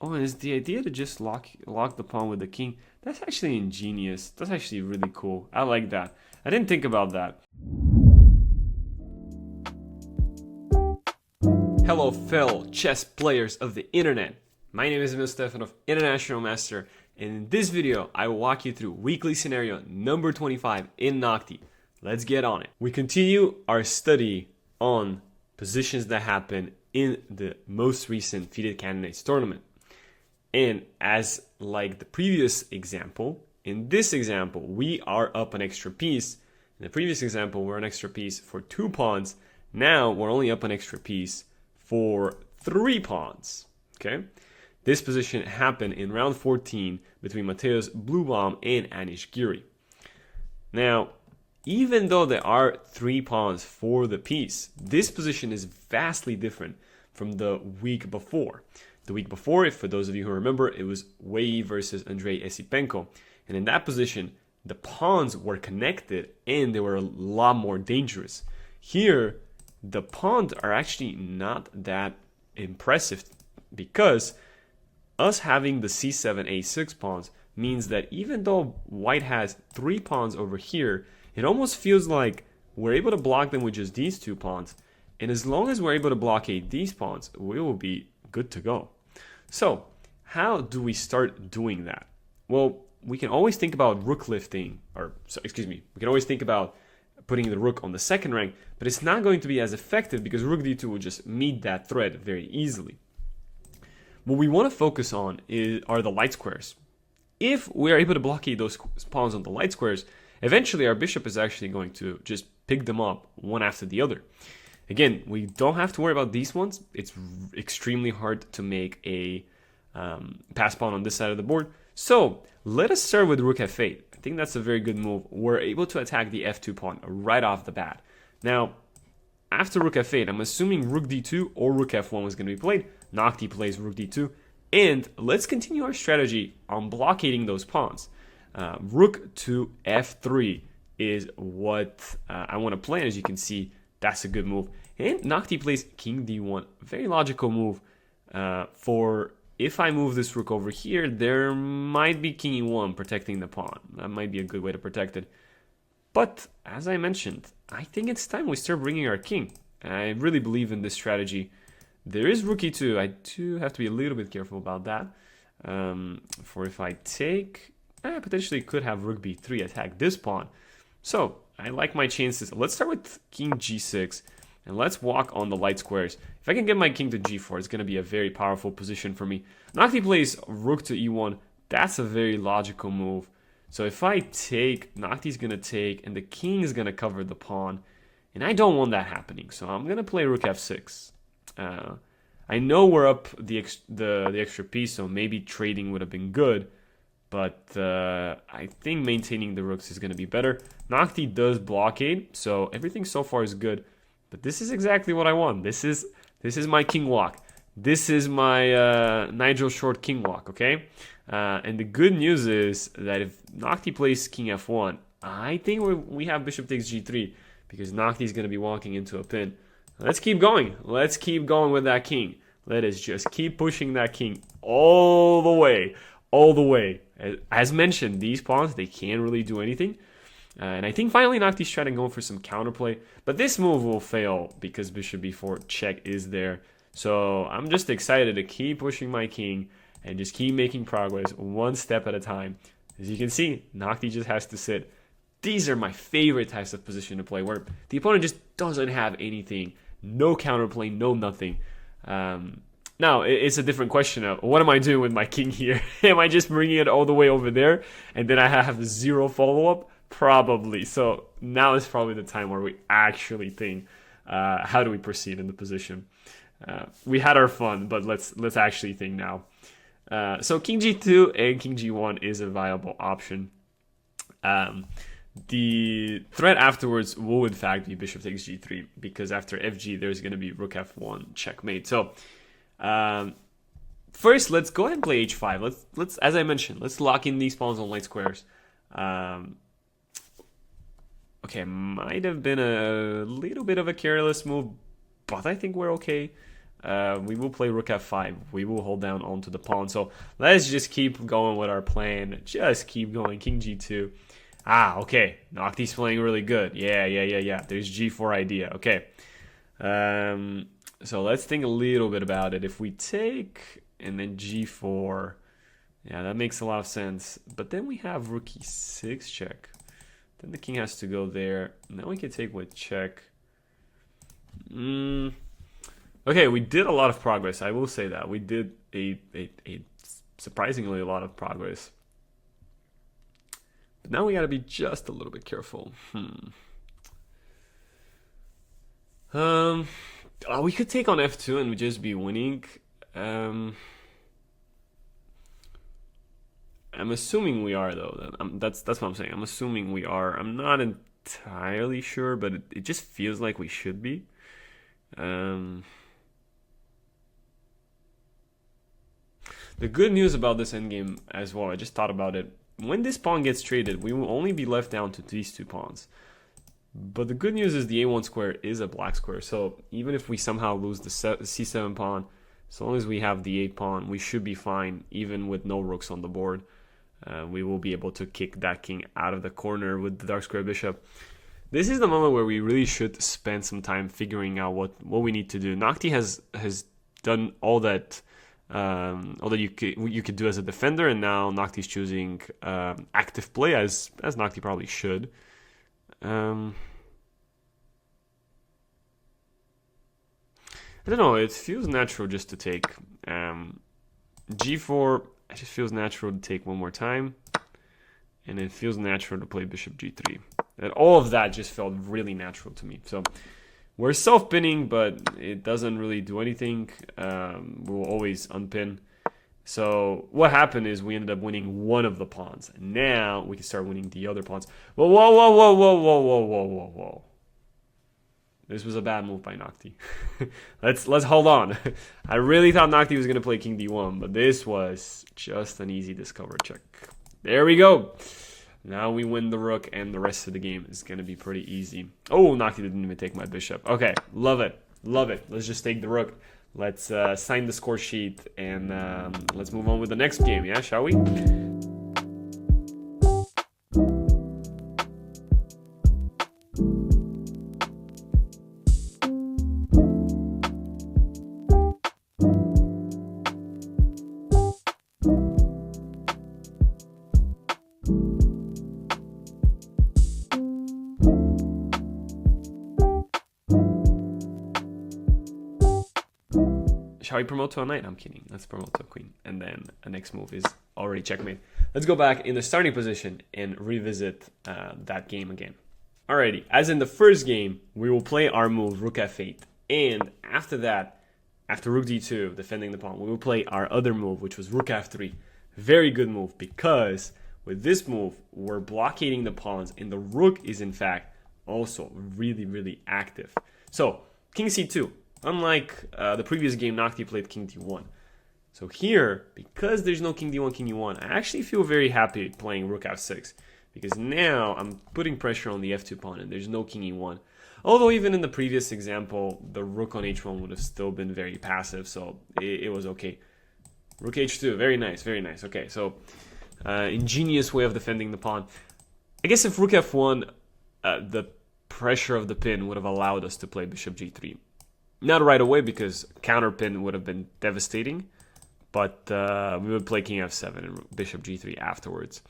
Oh, and is the idea to just lock the pawn with the king? That's actually ingenious. That's actually really cool. I like that. I didn't think about that. Hello, fellow chess players of the internet. My name is Emil Stefanov, International Master, and in this video, I will walk you through weekly scenario number 25 in Noctie. Let's get on it. We continue our study on positions that happen in the most recent FIDE Candidates Tournament. And as like the previous example, in this example, we are up an extra piece. In the previous example, we're an extra piece for 2 pawns. Now we're only up an extra piece for 3 pawns. Okay, this position happened in round 14 between Matthias Bluebaum and Anish Giri. Now, even though there are 3 pawns for the piece, this position is vastly different from the week before. The week before, for those of you who remember, it was Wei versus Andrei Esipenko. And in that position, the pawns were connected and they were a lot more dangerous. Here, the pawns are actually not that impressive because us having the c7, a6 pawns means that even though white has 3 pawns over here, it almost feels like we're able to block them with just these 2 pawns. And as long as we're able to blockade these pawns, we will be good to go. So how do we start doing that? Well, we can always think about rook lifting, we can always think about putting the rook on the second rank, but it's not going to be as effective because rook d2 will just meet that threat very easily. What we want to focus on are the light squares. If we are able to blockade those pawns on the light squares, eventually our bishop is actually going to just pick them up one after the other. Again, we don't have to worry about these ones. It's extremely hard to make a pass pawn on this side of the board. So let us start with rook f8. I think that's a very good move. We're able to attack the f2 pawn right off the bat. Now, after rook f8, I'm assuming rook d2 or rook f1 was going to be played. Noctie plays rook d2. And let's continue our strategy on blockading those pawns. Rook to f3 is what I want to play. As you can see, that's a good move. And Noctie plays king d1. Very logical move for if I move this rook over here, there might be king e1 protecting the pawn. That might be a good way to protect it. But as I mentioned, I think it's time we start bringing our king. I really believe in this strategy. There is rook e2. I do have to be a little bit careful about that. For if I take, I potentially could have rook b3 attack this pawn. So I like my chances. Let's start with king g6 and let's walk on the light squares. If I can get my king to g4, it's going to be a very powerful position for me. Noctie plays rook to e1. That's a very logical move. So if I take, Noctie's going to take, and the king is going to cover the pawn. And I don't want that happening, so I'm going to play rook f6. I know we're up the extra piece, so maybe trading would have been good. But I think maintaining the rooks is going to be better. Noctie does blockade, so everything so far is good. But this is exactly what I want. This is my king walk. This is my Nigel Short king walk, okay? And the good news is that if Noctie plays king f1, I think we have bishop takes g3 because Noctie is going to be walking into a pin. Let's keep going. Let's keep going with that king. Let us just keep pushing that king all the way. All the way. As mentioned, these pawns, they can't really do anything. And I think finally Noctie's trying to go for some counterplay. But this move will fail because bishop b4 check is there. So I'm just excited to keep pushing my king and just keep making progress one step at a time. As you can see, Noctie just has to sit. These are my favorite types of position to play where the opponent just doesn't have anything. No counterplay, no nothing. Now, it's a different question of what am I doing with my king here? Am I just bringing it all the way over there and then I have 0 follow-up? Probably. So now is probably the time where we actually think, how do we proceed in the position? We had our fun, but let's actually think now. So king g2 and king g1 is a viable option. The threat afterwards will in fact be bishop takes g3 because after fg there's going to be rook f1 checkmate. So first let's go ahead and play h5. Let's as I mentioned, let's lock in these pawns on light squares. Okay, might have been a little bit of a careless move, but I think we're okay. we will play rook f5. We will hold down onto the pawn. So let's just keep going with our plan. Just keep going. King g2. Ah, okay. Noctie's playing really good. Yeah. There's g4 idea. Okay. So let's think a little bit about it. If we take and then g4, yeah, that makes a lot of sense. But then we have rook e6 check. Then the king has to go there. And then we can take with check. Okay, we did a lot of progress. I will say that we did a surprisingly a lot of progress. But now we got to be just a little bit careful. We could take on f2 and we'd just be winning. I'm assuming we are, though. That's what I'm saying. I'm assuming we are. I'm not entirely sure, but it just feels like we should be. The good news about this endgame as well, I just thought about it. When this pawn gets traded, we will only be left down to these two pawns. But the good news is the a1 square is a black square. So even if we somehow lose the c7 pawn, as long as we have the 8 pawn, we should be fine, even with no rooks on the board. We will be able to kick that king out of the corner with the dark square bishop. This is the moment where we really should spend some time figuring out what we need to do. Noctie has done all that you could do as a defender, and now Noctie's choosing active play as Noctie probably should. I don't know, it feels natural just to take g4. It just feels natural to take one more time, and it feels natural to play bishop g3. And all of that just felt really natural to me. So we're self-pinning, but it doesn't really do anything. We'll always unpin. So what happened is we ended up winning one of the pawns. Now we can start winning the other pawns. Whoa. This was a bad move by Noctie. let's hold on. I really thought Noctie was going to play king d1, but this was just an easy discover check. There we go. Now we win the rook, and the rest of the game is going to be pretty easy. Oh, Noctie didn't even take my bishop. Okay, love it. Let's just take the rook. Let's sign the score sheet, and let's move on with the next game, yeah, shall we? Shall we promote to a knight? I'm kidding. Let's promote to a queen. And then the next move is already checkmate. Let's go back in the starting position and revisit that game again. Alrighty, as in the first game, we will play our move, rook f8. And after that, after rook d2, defending the pawn, we will play our other move, which was rook f3. Very good move, because with this move, we're blockading the pawns, and the rook is, in fact, also really active. So, king c2. Unlike the previous game, Noctie played king d1. So here, because there's no king d1, king e1, I actually feel very happy playing rook f6. Because now I'm putting pressure on the f2 pawn, and there's no king e1. Although even in the previous example, the rook on h1 would have still been very passive, so it was okay. Rook h2, very nice. Okay, so ingenious way of defending the pawn. I guess if rook f1, the pressure of the pin would have allowed us to play bishop g3. Not right away, because counter pin would have been devastating, but we would play king f7 and bishop g3 afterwards.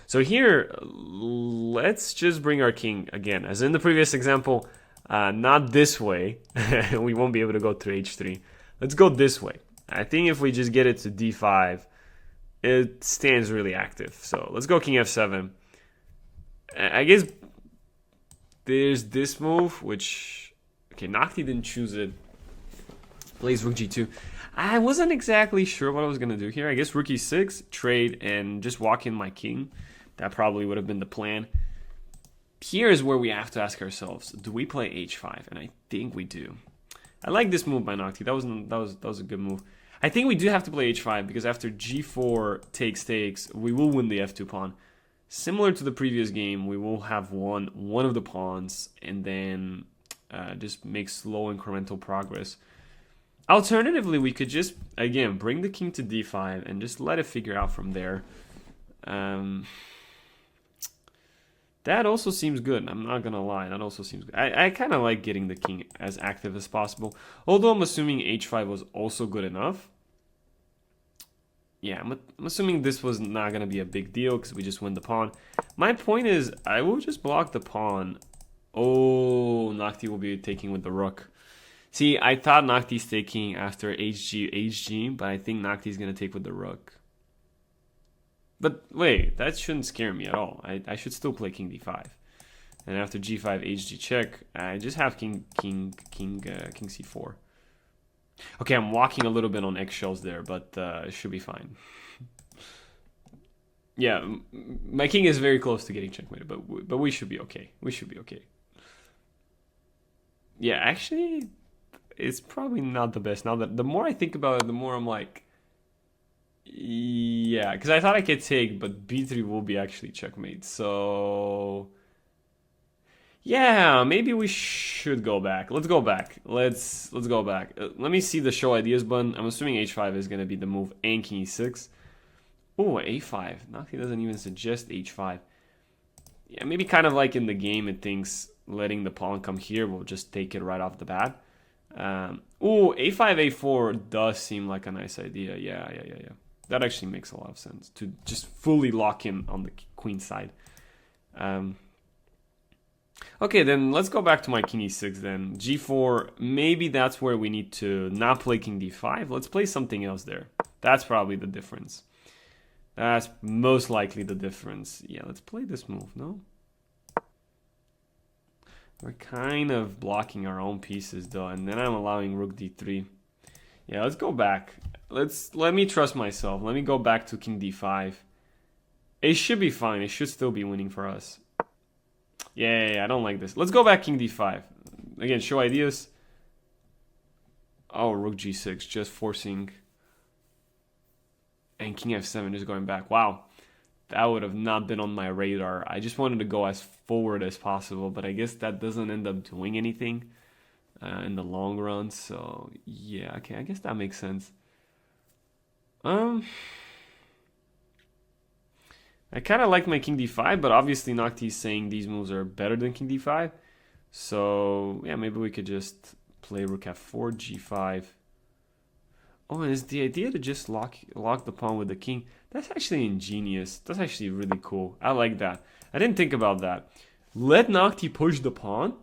So here, let's just bring our king again. As in the previous example, not this way. We won't be able to go through h3. Let's go this way. I think if we just get it to d5, it stands really active. So let's go king f7. I guess there's this move, which... Okay, Noctie didn't choose it. Plays rook g2. I wasn't exactly sure what I was going to do here. I guess rook e6, trade, and just walk in my king. That probably would have been the plan. Here is where we have to ask ourselves, do we play h5? And I think we do. I like this move by Noctie. That was a good move. I think we do have to play h5, because after g4 takes, we will win the f2 pawn. Similar to the previous game, we will have won one of the pawns, and then... just make slow incremental progress. Alternatively, we could just, again, bring the king to d5 and just let it figure out from there. That also seems good. I'm not going to lie. That also seems good. I kind of like getting the king as active as possible. Although I'm assuming h5 was also good enough. Yeah, I'm assuming this was not going to be a big deal because we just win the pawn. My point is, I will just block the pawn. Oh, Noctie will be taking with the rook. See, I thought Noctie's taking after HG, but I think Noctie's going to take with the rook. But wait, that shouldn't scare me at all. I should still play king d5. And after g5, hg check, I just have king c4. Okay, I'm walking a little bit on eggshells there, but it should be fine. Yeah, my king is very close to getting checkmated, but we should be okay. We should be okay. Yeah, actually, it's probably not the best. Now that the more I think about it, the more I'm like, yeah, because I thought I could take, but b3 will be actually checkmate. So yeah, maybe we should go back. Let's go back. Let's go back. Let me see the show ideas button. I'm assuming h5 is gonna be the move and king e6. Oh, a5. Noctie doesn't even suggest h5. Yeah, maybe kind of like in the game, it thinks letting the pawn come here will just take it right off the bat. Oh, a5, a4 does seem like a nice idea. Yeah. That actually makes a lot of sense to just fully lock in on the queen side. Okay, then let's go back to my king e6 then. g4, maybe that's where we need to not play king d5. Let's play something else there. That's probably the difference. That's most likely the difference. Yeah, let's play this move, no? We're kind of blocking our own pieces though, and then I'm allowing rook d3. Yeah, let's go back. Let me trust myself. Let me go back to king d5. It should be fine. It should still be winning for us. Yeah, I don't like this. Let's go back king d5. Again, show ideas. Oh, rook g6, just forcing. And king f7 is going back. Wow, that would have not been on my radar. I just wanted to go as forward as possible, but I guess that doesn't end up doing anything in the long run. So yeah, okay, I guess that makes sense. I kind of like my king d5, but obviously Noctie's saying these moves are better than king d5. So yeah, maybe we could just play rook f4, g5. Oh, and is the idea to just lock the pawn with the king? That's actually ingenious. That's actually really cool. I like that. I didn't think about that. Let Noctie push the pawn,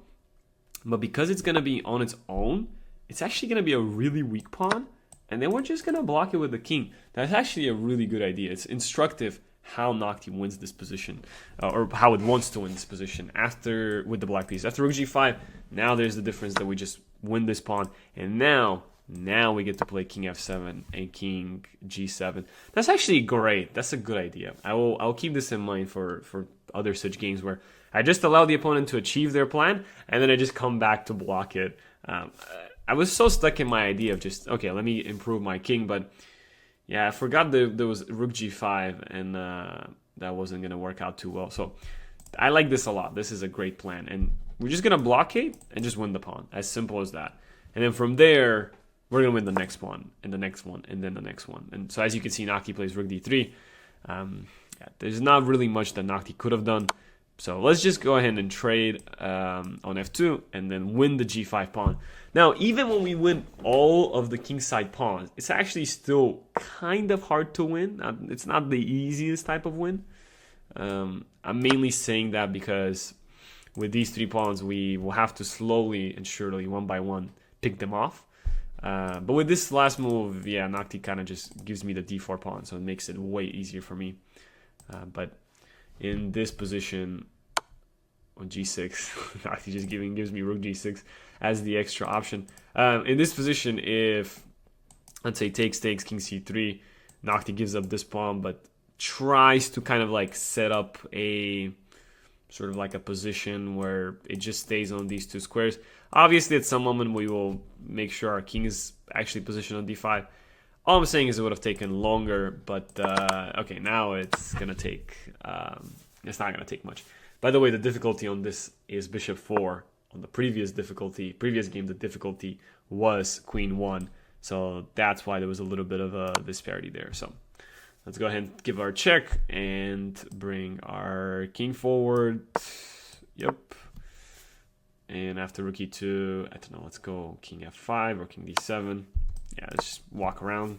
but because it's going to be on its own, it's actually going to be a really weak pawn, and then we're just going to block it with the king. That's actually a really good idea. It's instructive how Noctie wins this position, or how it wants to win this position after with the black piece. After rook g5, now there's the difference that we just win this pawn, and now we get to play king f7 and king g7. That's actually great. That's a good idea. I'll keep this in mind for other such games where I just allow the opponent to achieve their plan, and then I just come back to block it. I was so stuck in my idea of just, okay, let me improve my king, but yeah, I forgot there was rook g5, and that wasn't going to work out too well. So I like this a lot. This is a great plan, and we're just going to blockade and just win the pawn. As simple as that. And then from there, we're going to win the next one, and the next one, and then the next one. And so as you can see, Noctie plays rook d3. Yeah, there's not really much that Noctie could have done. So let's just go ahead and trade on f2 and then win the g5 pawn. Now, even when we win all of the kingside pawns, it's actually still kind of hard to win. It's not the easiest type of win. I'm mainly saying that because with these three pawns, we will have to slowly and surely, one by one, pick them off. But with this last move, yeah, Noctie kind of just gives me the d4 pawn, so it makes it way easier for me. But in this position on g6, Noctie just gives me rook g6 as the extra option. In this position, if let's say takes king c3, Noctie gives up this pawn, but tries to kind of like set up a sort of like a position where it just stays on these two squares. Obviously, at some moment, we will make sure our king is actually positioned on d5. All I'm saying is it would have taken longer, but okay, now it's gonna take. It's not gonna take much. By the way, the difficulty on this is bishop 4. On the previous game, the difficulty was queen 1. So that's why there was a little bit of a disparity there. So let's go ahead and give our check and bring our king forward. Yep. And after rook e2, I don't know, let's go king f5 or king d7. Yeah, let's just walk around.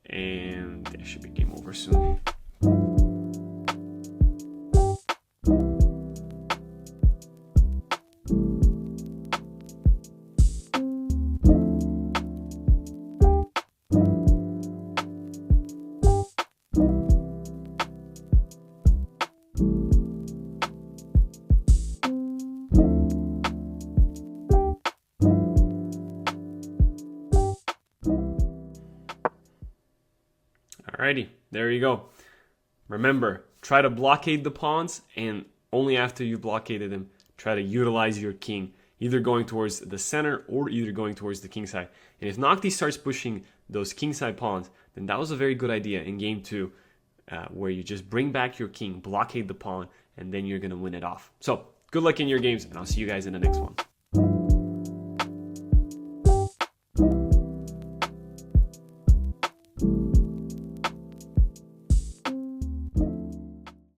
And it should be game over soon. Alrighty, there you go. Remember, try to blockade the pawns, and only after you've blockaded them, try to utilize your king, either going towards the center or either going towards the king side. And if Noctie starts pushing those king side pawns, then that was a very good idea in game 2, where you just bring back your king, blockade the pawn, and then you're going to win it off. So, good luck in your games, and I'll see you guys in the next one.